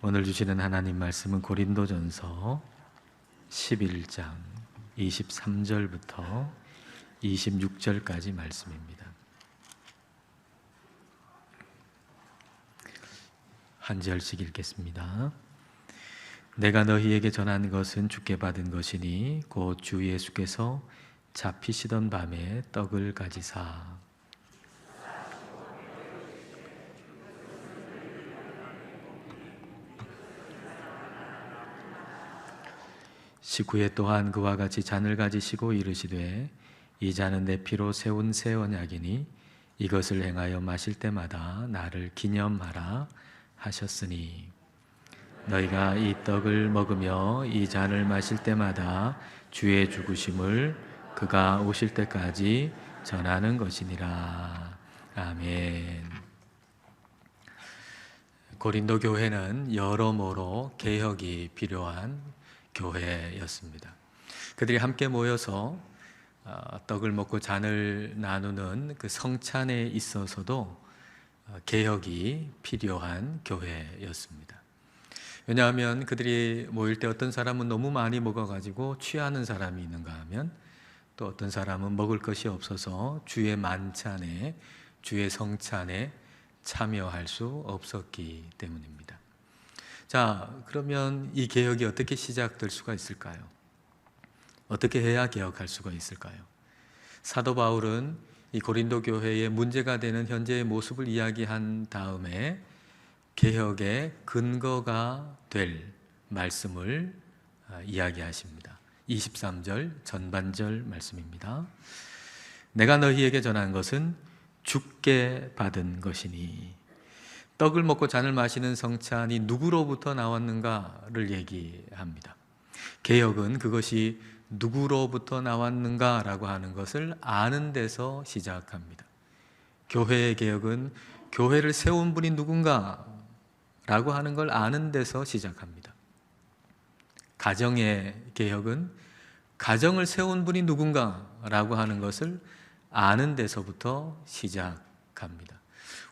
오늘 주시는 하나님 말씀은 고린도전서 11장 23절부터 26절까지 말씀입니다. 한 절씩 읽겠습니다. 내가 너희에게 전한 것은 주께 받은 것이니 곧 주 예수께서 잡히시던 밤에 떡을 가지사 식후에 또한 그와 같이 잔을 가지시고 이르시되 이 잔은 내 피로 세운 새 언약이니 이것을 행하여 마실 때마다 나를 기념하라 하셨으니 너희가 이 떡을 먹으며 이 잔을 마실 때마다 주의 죽으심을 그가 오실 때까지 전하는 것이니라. 아멘. 고린도 교회는 여러모로 개혁이 필요한 교회였습니다. 그들이 함께 모여서 떡을 먹고 잔을 나누는 그 성찬에 있어서도 개혁이 필요한 교회였습니다. 왜냐하면 그들이 모일 때 어떤 사람은 너무 많이 먹어가지고 취하는 사람이 있는가 하면 또 어떤 사람은 먹을 것이 없어서 주의 만찬에, 주의 성찬에 참여할 수 없었기 때문입니다. 자, 그러면 이 개혁이 어떻게 시작될 수가 있을까요? 어떻게 해야 개혁할 수가 있을까요? 사도 바울은 이 고린도 교회의 문제가 되는 현재의 모습을 이야기한 다음에 개혁의 근거가 될 말씀을 이야기하십니다. 23절 전반절 말씀입니다. 내가 너희에게 전한 것은 주께 받은 것이니 떡을 먹고 잔을 마시는 성찬이 누구로부터 나왔는가를 얘기합니다. 개혁은 그것이 누구로부터 나왔는가라고 하는 것을 아는 데서 시작합니다. 교회의 개혁은 교회를 세운 분이 누군가라고 하는 걸 아는 데서 시작합니다. 가정의 개혁은 가정을 세운 분이 누군가라고 하는 것을 아는 데서부터 시작합니다.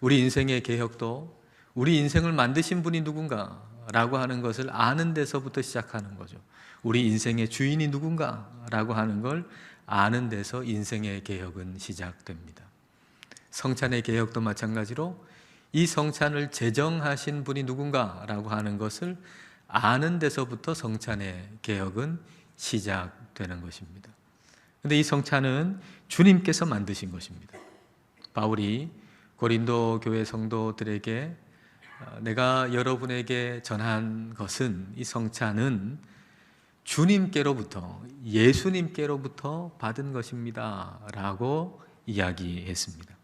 우리 인생의 개혁도 우리 인생을 만드신 분이 누군가라고 하는 것을 아는 데서부터 시작하는 거죠. 우리 인생의 주인이 누군가라고 하는 걸 아는 데서 인생의 개혁은 시작됩니다. 성찬의 개혁도 마찬가지로 이 성찬을 제정하신 분이 누군가라고 하는 것을 아는 데서부터 성찬의 개혁은 시작되는 것입니다. 그런데 이 성찬은 주님께서 만드신 것입니다. 바울이 고린도 교회 성도들에게 내가 여러분에게 전한 것은 이 성찬은 주님께로부터 예수님께로부터 받은 것입니다 라고 이야기했습니다.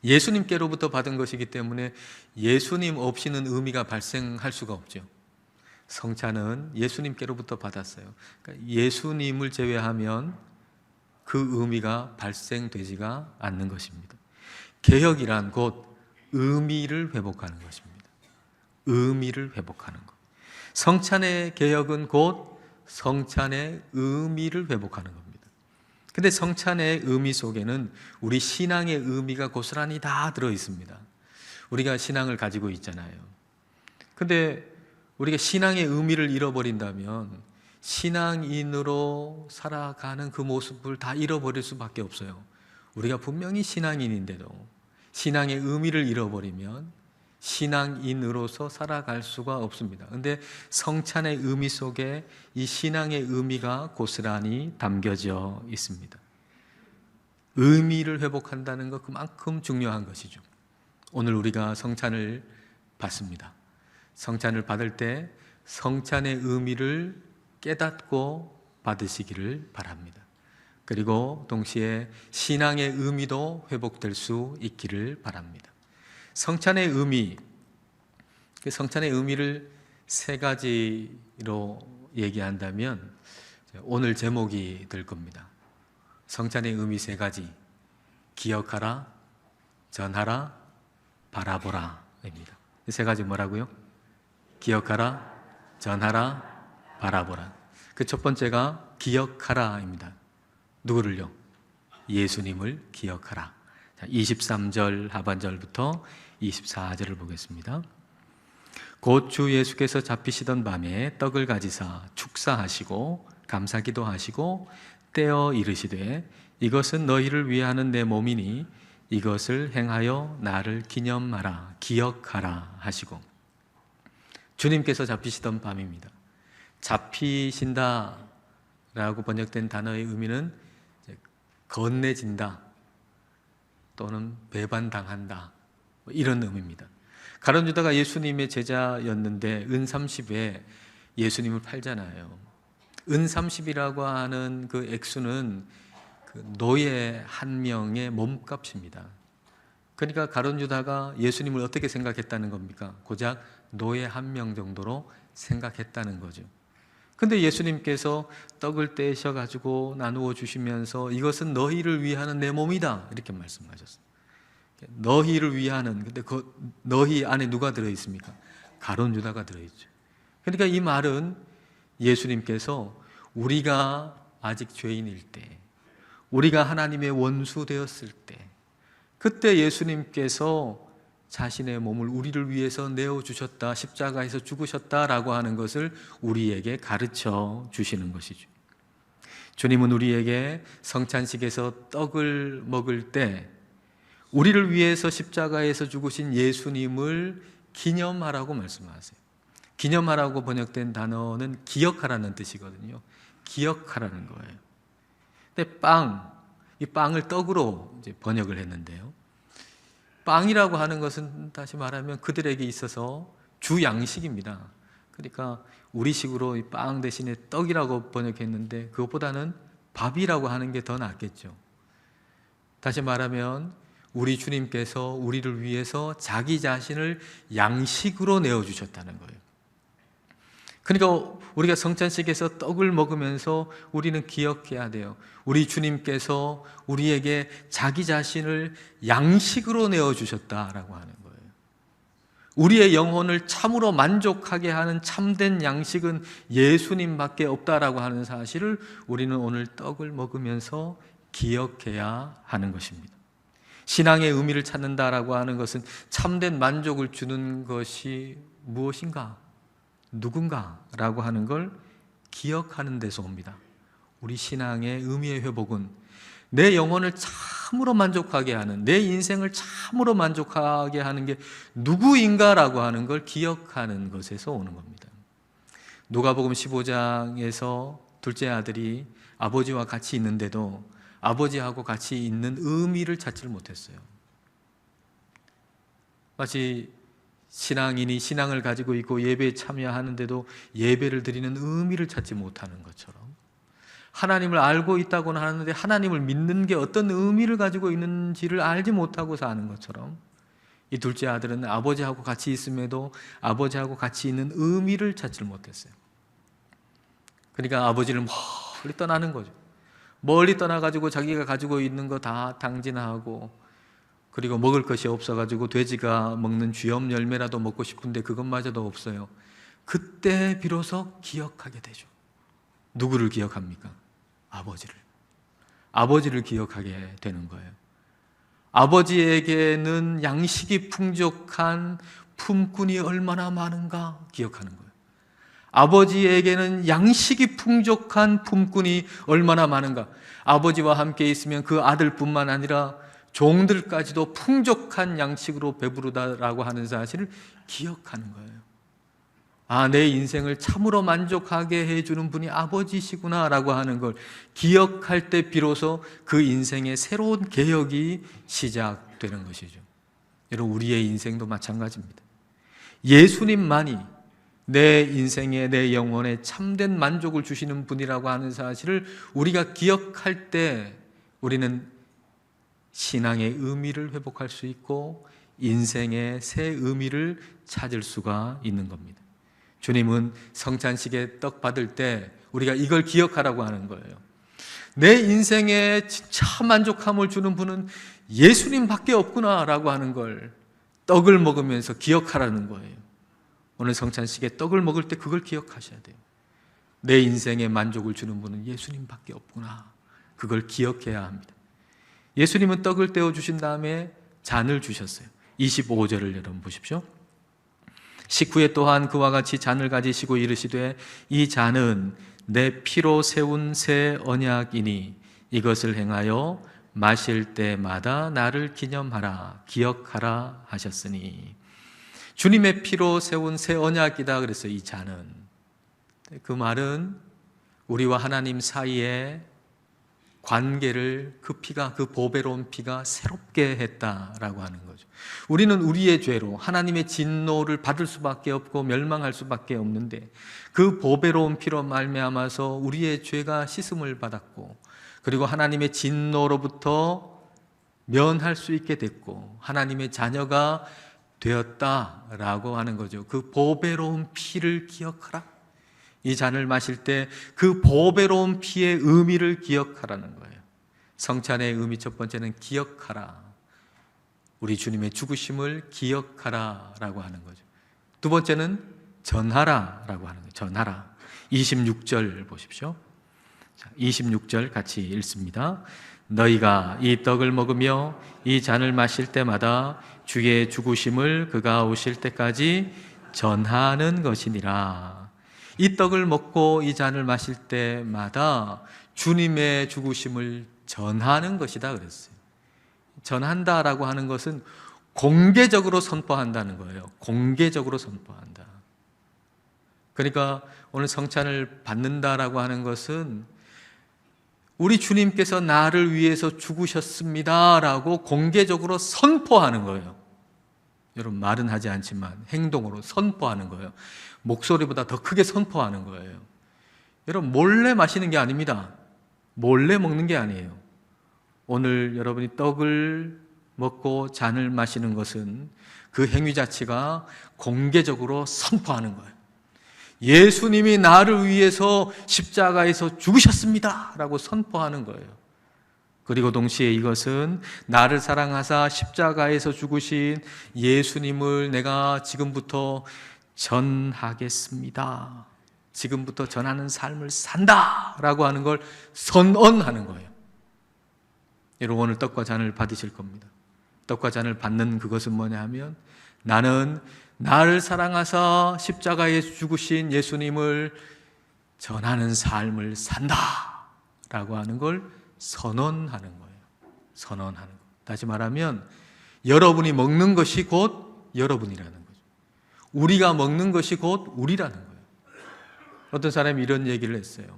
예수님께로부터 받은 것이기 때문에 예수님 없이는 의미가 발생할 수가 없죠. 성찬은 예수님께로부터 받았어요. 그러니까 예수님을 제외하면 그 의미가 발생되지가 않는 것입니다. 개혁이란 곧 의미를 회복하는 것입니다. 의미를 회복하는 것. 성찬의 개혁은 곧 성찬의 의미를 회복하는 겁니다. 근데 성찬의 의미 속에는 우리 신앙의 의미가 고스란히 다 들어 있습니다. 우리가 신앙을 가지고 있잖아요. 근데 우리가 신앙의 의미를 잃어버린다면 신앙인으로 살아가는 그 모습을 다 잃어버릴 수밖에 없어요. 우리가 분명히 신앙인인데도 신앙의 의미를 잃어버리면 신앙인으로서 살아갈 수가 없습니다. 그런데 성찬의 의미 속에 이 신앙의 의미가 고스란히 담겨져 있습니다. 의미를 회복한다는 것 그만큼 중요한 것이죠. 오늘 우리가 성찬을 받습니다. 성찬을 받을 때 성찬의 의미를 깨닫고 받으시기를 바랍니다. 그리고 동시에 신앙의 의미도 회복될 수 있기를 바랍니다. 성찬의 의미, 성찬의 의미를 세 가지로 얘기한다면 오늘 제목이 될 겁니다. 성찬의 의미 세 가지, 기억하라, 전하라, 바라보라입니다. 이 세 가지 뭐라고요? 기억하라, 전하라, 바라보라. 그 첫 번째가 기억하라입니다. 누구를요? 예수님을 기억하라. 23절 하반절부터 24절을 보겠습니다. 곧 주 예수께서 잡히시던 밤에 떡을 가지사 축사하시고 감사기도 하시고 떼어 이르시되 이것은 너희를 위하는 내 몸이니 이것을 행하여 나를 기념하라 기억하라 하시고. 주님께서 잡히시던 밤입니다. 잡히신다 라고 번역된 단어의 의미는 건네진다 또는 배반당한다 이런 의미입니다. 가룟 유다가 예수님의 제자였는데 은 30에 예수님을 팔잖아요. 은 30이라고 하는 그 액수는 그 노예 한 명의 몸값입니다. 그러니까 가룟 유다가 예수님을 어떻게 생각했다는 겁니까? 고작 노예 한 명 정도로 생각했다는 거죠. 근데 예수님께서 떡을 떼셔가지고 나누어 주시면서 이것은 너희를 위하는 내 몸이다 이렇게 말씀하셨어요. 너희를 위하는, 근데 그 너희 안에 누가 들어있습니까? 가룟 유다가 들어있죠. 그러니까 이 말은 예수님께서 우리가 아직 죄인일 때, 우리가 하나님의 원수 되었을 때, 그때 예수님께서 자신의 몸을 우리를 위해서 내어주셨다, 십자가에서 죽으셨다라고 하는 것을 우리에게 가르쳐 주시는 것이죠. 주님은 우리에게 성찬식에서 떡을 먹을 때 우리를 위해서 십자가에서 죽으신 예수님을 기념하라고 말씀하세요. 기념하라고 번역된 단어는 기억하라는 뜻이거든요. 기억하라는 거예요. 근데 이 빵을 떡으로 이제 번역을 했는데요. 빵이라고 하는 것은 다시 말하면 그들에게 있어서 주 양식입니다. 그러니까 우리식으로 이 빵 대신에 떡이라고 번역했는데 그것보다는 밥이라고 하는 게 더 낫겠죠. 다시 말하면 우리 주님께서 우리를 위해서 자기 자신을 양식으로 내어주셨다는 거예요. 그러니까 우리가 성찬식에서 떡을 먹으면서 우리는 기억해야 돼요. 우리 주님께서 우리에게 자기 자신을 양식으로 내어주셨다라고 하는 거예요. 우리의 영혼을 참으로 만족하게 하는 참된 양식은 예수님밖에 없다라고 하는 사실을 우리는 오늘 떡을 먹으면서 기억해야 하는 것입니다. 신앙의 의미를 찾는다라고 하는 것은 참된 만족을 주는 것이 무엇인가, 누군가라고 하는 걸 기억하는 데서 옵니다. 우리 신앙의 의미의 회복은 내 영혼을 참으로 만족하게 하는, 내 인생을 참으로 만족하게 하는 게 누구인가라고 하는 걸 기억하는 것에서 오는 겁니다. 누가복음 15장에서 둘째 아들이 아버지와 같이 있는데도 아버지하고 같이 있는 의미를 찾지를 못했어요. 마치 신앙인이 신앙을 가지고 있고 예배에 참여하는데도 예배를 드리는 의미를 찾지 못하는 것처럼, 하나님을 알고 있다고는 하는데 하나님을 믿는 게 어떤 의미를 가지고 있는지를 알지 못하고 사는 것처럼, 이 둘째 아들은 아버지하고 같이 있음에도 아버지하고 같이 있는 의미를 찾지를 못했어요. 그러니까 아버지를 멀리 떠나는 거죠. 멀리 떠나가지고 자기가 가지고 있는 거 다 당진하고, 그리고 먹을 것이 없어가지고 돼지가 먹는 쥐염 열매라도 먹고 싶은데 그것마저도 없어요. 그때 비로소 기억하게 되죠. 누구를 기억합니까? 아버지를 기억하게 되는 거예요. 아버지에게는 양식이 풍족한 품꾼이 얼마나 많은가 기억하는 거예요. 아버지에게는 양식이 풍족한 품꾼이 얼마나 많은가. 아버지와 함께 있으면 그 아들뿐만 아니라 종들까지도 풍족한 양식으로 배부르다라고 하는 사실을 기억하는 거예요. 아, 내 인생을 참으로 만족하게 해주는 분이 아버지시구나라고 하는 걸 기억할 때 비로소 그 인생의 새로운 개혁이 시작되는 것이죠. 여러분, 우리의 인생도 마찬가지입니다. 예수님만이 내 인생에, 내 영혼에 참된 만족을 주시는 분이라고 하는 사실을 우리가 기억할 때 우리는 신앙의 의미를 회복할 수 있고 인생의 새 의미를 찾을 수가 있는 겁니다. 주님은 성찬식에 떡 받을 때 우리가 이걸 기억하라고 하는 거예요. 내 인생에 진짜 만족함을 주는 분은 예수님밖에 없구나라고 하는 걸 떡을 먹으면서 기억하라는 거예요. 오늘 성찬식에 떡을 먹을 때 그걸 기억하셔야 돼요. 내 인생에 만족을 주는 분은 예수님밖에 없구나. 그걸 기억해야 합니다. 예수님은 떡을 떼어 주신 다음에 잔을 주셨어요. 25절을 여러분 보십시오. 식후에 또한 그와 같이 잔을 가지시고 이르시되 이 잔은 내 피로 세운 새 언약이니 이것을 행하여 마실 때마다 나를 기념하라 기억하라 하셨으니, 주님의 피로 세운 새 언약이다 그랬어요. 이 잔은, 그 말은 우리와 하나님 사이에 관계를 그 피가, 그 보배로운 피가 새롭게 했다라고 하는 거죠. 우리는 우리의 죄로 하나님의 진노를 받을 수밖에 없고 멸망할 수밖에 없는데, 그 보배로운 피로 말미암아서 우리의 죄가 씻음을 받았고, 그리고 하나님의 진노로부터 면할 수 있게 됐고 하나님의 자녀가 되었다라고 하는 거죠. 그 보배로운 피를 기억하라. 이 잔을 마실 때 그 보배로운 피의 의미를 기억하라는 거예요. 성찬의 의미 첫 번째는 기억하라. 우리 주님의 죽으심을 기억하라라고 하는 거죠. 두 번째는 전하라라고 하는 거예요. 전하라. 26절 보십시오. 26절 같이 읽습니다. 너희가 이 떡을 먹으며 이 잔을 마실 때마다 주의 죽으심을 그가 오실 때까지 전하는 것이니라. 이 떡을 먹고 이 잔을 마실 때마다 주님의 죽으심을 전하는 것이다 그랬어요. 전한다라고 하는 것은 공개적으로 선포한다는 거예요. 공개적으로 선포한다. 그러니까 오늘 성찬을 받는다라고 하는 것은 우리 주님께서 나를 위해서 죽으셨습니다라고 공개적으로 선포하는 거예요. 여러분, 말은 하지 않지만 행동으로 선포하는 거예요. 목소리보다 더 크게 선포하는 거예요. 여러분, 몰래 마시는 게 아닙니다. 몰래 먹는 게 아니에요. 오늘 여러분이 떡을 먹고 잔을 마시는 것은 그 행위 자체가 공개적으로 선포하는 거예요. 예수님이 나를 위해서 십자가에서 죽으셨습니다 라고 선포하는 거예요. 그리고 동시에 이것은 나를 사랑하사 십자가에서 죽으신 예수님을 내가 지금부터 전하겠습니다, 지금부터 전하는 삶을 산다 라고 하는 걸 선언하는 거예요. 여러분, 오늘 떡과 잔을 받으실 겁니다. 떡과 잔을 받는 그것은 뭐냐 하면, 나는 나를 사랑하사 십자가에 죽으신 예수님을 전하는 삶을 산다 라고 하는 걸 선언하는 거예요. 선언하는 거. 다시 말하면 여러분이 먹는 것이 곧 여러분이라는 거죠. 우리가 먹는 것이 곧 우리라는 거예요. 어떤 사람이 이런 얘기를 했어요.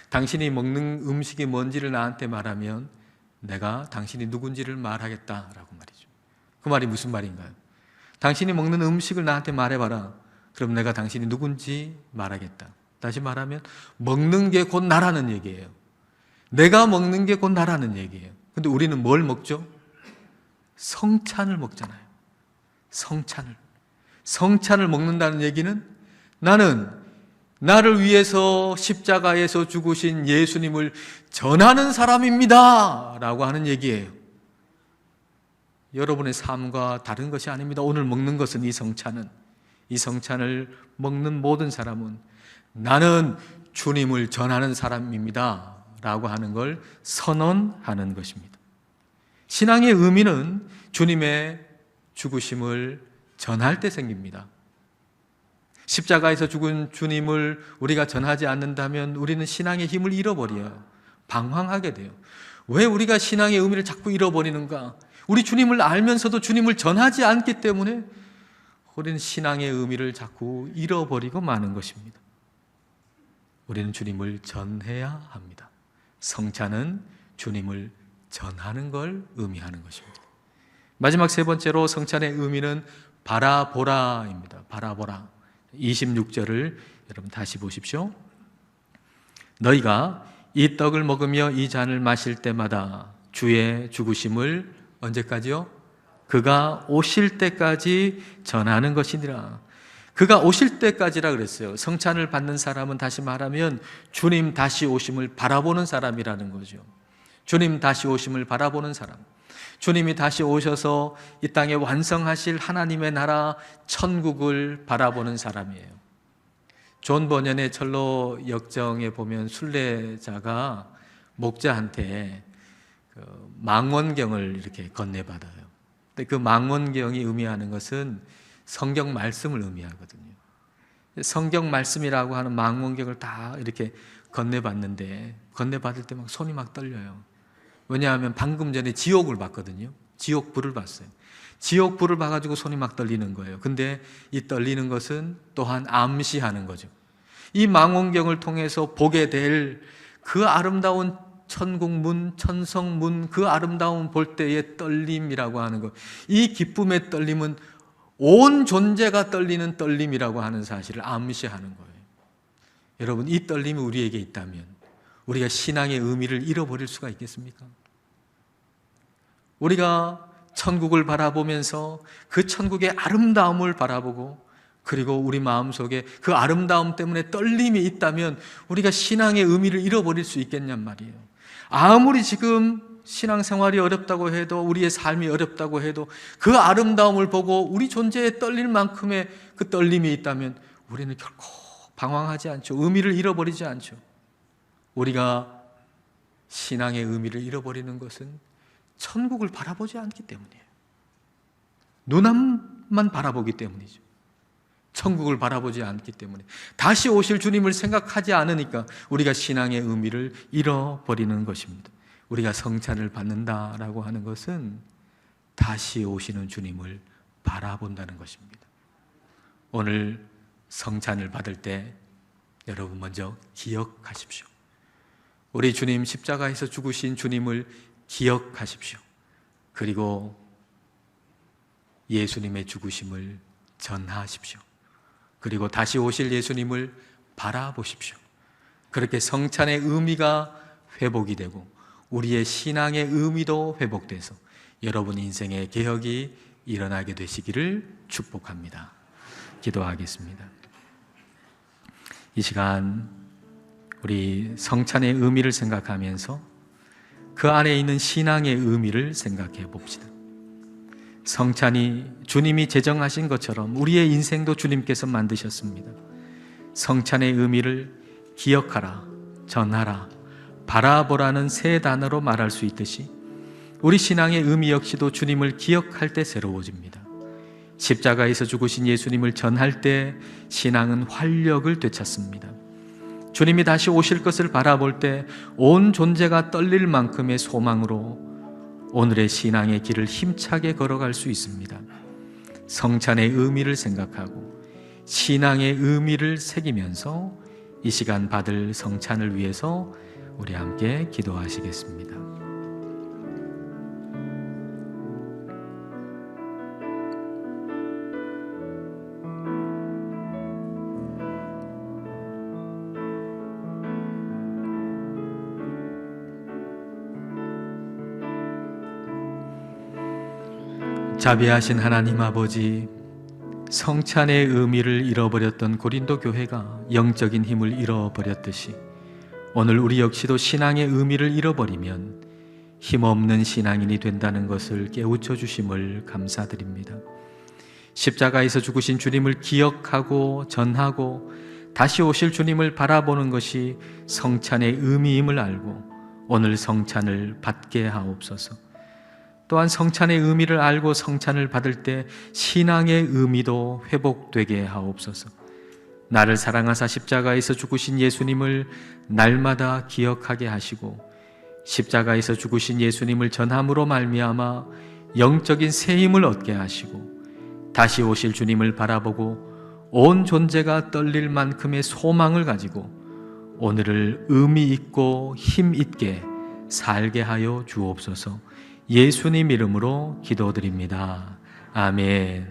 당신이 먹는 음식이 뭔지를 나한테 말하면 내가 당신이 누군지를 말하겠다라고 말이죠. 그 말이 무슨 말인가요? 당신이 먹는 음식을 나한테 말해봐라. 그럼 내가 당신이 누군지 말하겠다. 다시 말하면 먹는 게 곧 나라는 얘기예요. 내가 먹는 게 곧 나라는 얘기예요. 근데 우리는 뭘 먹죠? 성찬을 먹잖아요. 성찬을 먹는다는 얘기는 나는 나를 위해서 십자가에서 죽으신 예수님을 전하는 사람입니다 라고 하는 얘기예요. 여러분의 삶과 다른 것이 아닙니다. 오늘 먹는 것은 이 성찬을 먹는 모든 사람은 나는 주님을 전하는 사람입니다 라고 하는 걸 선언하는 것입니다. 신앙의 의미는 주님의 죽으심을 전할 때 생깁니다. 십자가에서 죽은 주님을 우리가 전하지 않는다면 우리는 신앙의 힘을 잃어버려요. 방황하게 돼요. 왜 우리가 신앙의 의미를 자꾸 잃어버리는가? 우리 주님을 알면서도 주님을 전하지 않기 때문에 우리는 신앙의 의미를 자꾸 잃어버리고 마는 것입니다. 우리는 주님을 전해야 합니다. 성찬은 주님을 전하는 걸 의미하는 것입니다. 마지막 세 번째로 성찬의 의미는 바라보라입니다. 바라보라. 26절을 여러분 다시 보십시오. 너희가 이 떡을 먹으며 이 잔을 마실 때마다 주의 죽으심을 언제까지요? 그가 오실 때까지 전하는 것이니라. 그가 오실 때까지라 그랬어요. 성찬을 받는 사람은 다시 말하면 주님 다시 오심을 바라보는 사람이라는 거죠. 주님 다시 오심을 바라보는 사람. 주님이 다시 오셔서 이 땅에 완성하실 하나님의 나라 천국을 바라보는 사람이에요. 존 버년의 철로 역정에 보면 순례자가 목자한테 망원경을 이렇게 건네받아요. 근데 그 망원경이 의미하는 것은 성경 말씀을 의미하거든요. 성경 말씀이라고 하는 망원경을 다 이렇게 건네봤는데 건네받을 때 막 손이 막 떨려요. 왜냐하면 방금 전에 지옥을 봤거든요. 지옥불을 봤어요. 지옥불을 봐가지고 손이 막 떨리는 거예요. 근데 이 떨리는 것은 또한 암시하는 거죠. 이 망원경을 통해서 보게 될 그 아름다운 천국 문, 천성 문, 그 아름다움 볼 때의 떨림이라고 하는 것, 이 기쁨의 떨림은 온 존재가 떨리는 떨림이라고 하는 사실을 암시하는 거예요. 여러분, 이 떨림이 우리에게 있다면 우리가 신앙의 의미를 잃어버릴 수가 있겠습니까? 우리가 천국을 바라보면서 그 천국의 아름다움을 바라보고 그리고 우리 마음속에 그 아름다움 때문에 떨림이 있다면 우리가 신앙의 의미를 잃어버릴 수 있겠냔 말이에요. 아무리 지금 신앙생활이 어렵다고 해도, 우리의 삶이 어렵다고 해도 그 아름다움을 보고 우리 존재에 떨릴 만큼의 그 떨림이 있다면 우리는 결코 방황하지 않죠. 의미를 잃어버리지 않죠. 우리가 신앙의 의미를 잃어버리는 것은 천국을 바라보지 않기 때문이에요. 눈앞만 바라보기 때문이죠. 천국을 바라보지 않기 때문에, 다시 오실 주님을 생각하지 않으니까 우리가 신앙의 의미를 잃어버리는 것입니다. 우리가 성찬을 받는다라고 하는 것은 다시 오시는 주님을 바라본다는 것입니다. 오늘 성찬을 받을 때 여러분 먼저 기억하십시오. 우리 주님, 십자가에서 죽으신 주님을 기억하십시오. 그리고 예수님의 죽으심을 전하십시오. 그리고 다시 오실 예수님을 바라보십시오. 그렇게 성찬의 의미가 회복이 되고 우리의 신앙의 의미도 회복돼서 여러분 인생의 개혁이 일어나게 되시기를 축복합니다. 기도하겠습니다. 이 시간 우리 성찬의 의미를 생각하면서 그 안에 있는 신앙의 의미를 생각해 봅시다. 성찬이 주님이 제정하신 것처럼 우리의 인생도 주님께서 만드셨습니다. 성찬의 의미를 기억하라, 전하라, 바라보라는 세 단어로 말할 수 있듯이 우리 신앙의 의미 역시도 주님을 기억할 때 새로워집니다. 십자가에서 죽으신 예수님을 전할 때 신앙은 활력을 되찾습니다. 주님이 다시 오실 것을 바라볼 때 온 존재가 떨릴 만큼의 소망으로 오늘의 신앙의 길을 힘차게 걸어갈 수 있습니다. 성찬의 의미를 생각하고 신앙의 의미를 새기면서 이 시간 받을 성찬을 위해서 우리 함께 기도하시겠습니다. 자비하신 하나님 아버지, 성찬의 의미를 잃어버렸던 고린도 교회가 영적인 힘을 잃어버렸듯이 오늘 우리 역시도 신앙의 의미를 잃어버리면 힘없는 신앙인이 된다는 것을 깨우쳐 주심을 감사드립니다. 십자가에서 죽으신 주님을 기억하고 전하고 다시 오실 주님을 바라보는 것이 성찬의 의미임을 알고 오늘 성찬을 받게 하옵소서. 또한 성찬의 의미를 알고 성찬을 받을 때 신앙의 의미도 회복되게 하옵소서. 나를 사랑하사 십자가에서 죽으신 예수님을 날마다 기억하게 하시고 십자가에서 죽으신 예수님을 전함으로 말미암아 영적인 새 힘을 얻게 하시고 다시 오실 주님을 바라보고 온 존재가 떨릴 만큼의 소망을 가지고 오늘을 의미 있고 힘 있게 살게 하여 주옵소서. 예수님 이름으로 기도드립니다. 아멘.